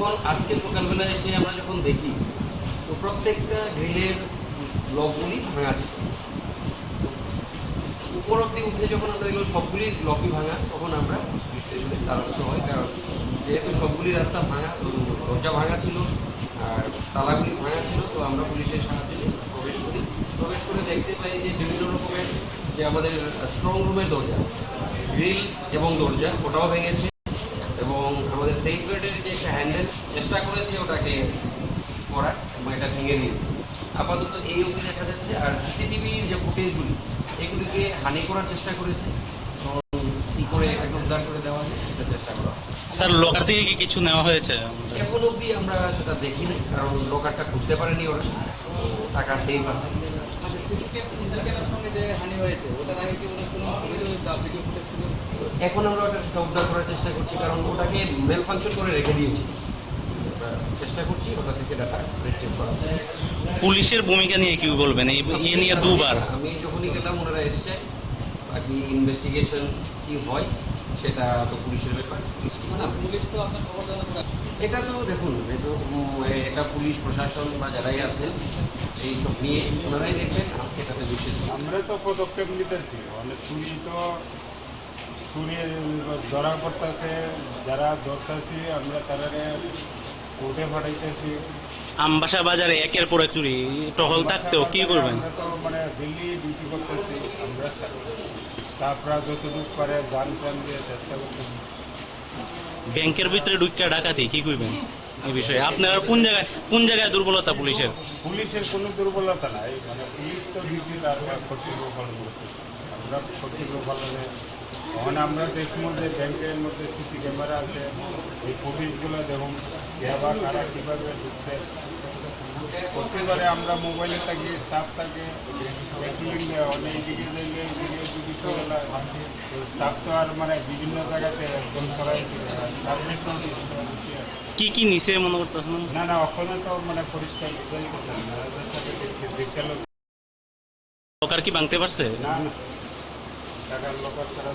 এখন আজকে সকালবেলা এসে আমরা যখন দেখি তো প্রত্যেকটা গ্রিলের লকগুলি ভাঙা ছিল। উপর অব্দি উঠে যখন আমরা দেখলাম সবগুলি লকই ভাঙা, তখন আমরা স্টেশনের দ্বারস্থ হয়। কারণ যেহেতু সবগুলি রাস্তা ভাঙা, তো দরজা ভাঙা ছিল আর তালাগুলি ভাঙা ছিল, তো আমরা পুলিশের সাহায্যে প্রবেশ করি। প্রবেশ করে দেখতে পাই যে বিভিন্ন রকমের যে আমাদের স্ট্রং রুমের দরজা, গ্রিল এবং দরজা ওটাও ভেঙেছে, এবং আমাদের সেফ গার্ডের যে একটা হ্যান্ডেল চেষ্টা করেছে ওটাকে করার, এবং এটা ভেঙে দিয়েছে। আপাতত এই অবধি দেখা যাচ্ছে। আর সিসিটিভির যে ফুটেজগুলি এগুলিকে হানি করার চেষ্টা করেছে, কি করে এটাকে উদ্ধার করে দেওয়া যায় সেটা চেষ্টা করা। স্যার, লোকার থেকে কি কিছু নেওয়া হয়েছে? এখন অবধি আমরা সেটা দেখিনি, কারণ লোকারটা খুঁজতে পারেনি ওরা, টাকা সেফ আছে। এখন আমরা ওটা সেটা উদ্ধার করার চেষ্টা করছি, কারণ ওটাকে মেল ফাংশন করে রেখে দিয়েছি। চেষ্টা করছি ওটা থেকে ডাটা রিট্রিভ করা। পুলিশের ভূমিকা নিয়ে কি বলবেন? এই নিয়ে দুবার আমি যখনই গেলাম ওনারা এসছে, বাকি ইনভেস্টিগেশন কি হয় সেটা তো পুলিশের ব্যাপার। পুলিশ তো আপনার খবর জানা, এটা তো দেখুন, এটা পুলিশ প্রশাসন বা যারাই আছেন এইসব নিয়ে ওনারাই দেখবেন। এটাতে বিশেষ আমরা তো পদক্ষেপ নিতেছি, অনেক চুরি তো চুরি ধরা পড়তেছে, যারা ধরতেছি আমরা তারা কোর্টে পাঠাইতেছি। আমবাসা বাজারে একের পর এক চুরি, টহল থাকতেও কি করবেন? আমরা তো মানে দিল্লি ডিউটি করতেছি, আমরা তারপরে যতটুকু পারে গান টান দিয়ে চেষ্টা করতেছি। ব্যাংকের ভিতরে ঢুকিয়া ডাকাতি কি করবেন এই বিষয়ে? আপনারা কোন জায়গায় দুর্বলতা পুলিশের? পুলিশের কোনো দুর্বলতা নাই, মানে পুলিশ তো ডিউটি তার কর্তব্য পালন করতেছে। আমরা কর্তব্য পালনে তখন আমরা দেখবো যে ব্যাংকের মধ্যে সিসি ক্যামেরা আছে, এই ফুটেজগুলো দেখুন আবার কারা কীভাবে ঢুকছে। প্রত্যেকবারে আমরা মোবাইলে থাকি, স্টাফ থাকে, পেট্রোলিং দেয় অনেক দিকে যাইলে ভিডিও যদি স্টাফ তো আর মানে বিভিন্ন জায়গাতে কি কি নিচে মনে করতেছেন? না না, ওখানে তো মানে পরিষ্কার দেখতে লোকার কি ভাঙতে পারছে? না টাকার লোকার ছাড়া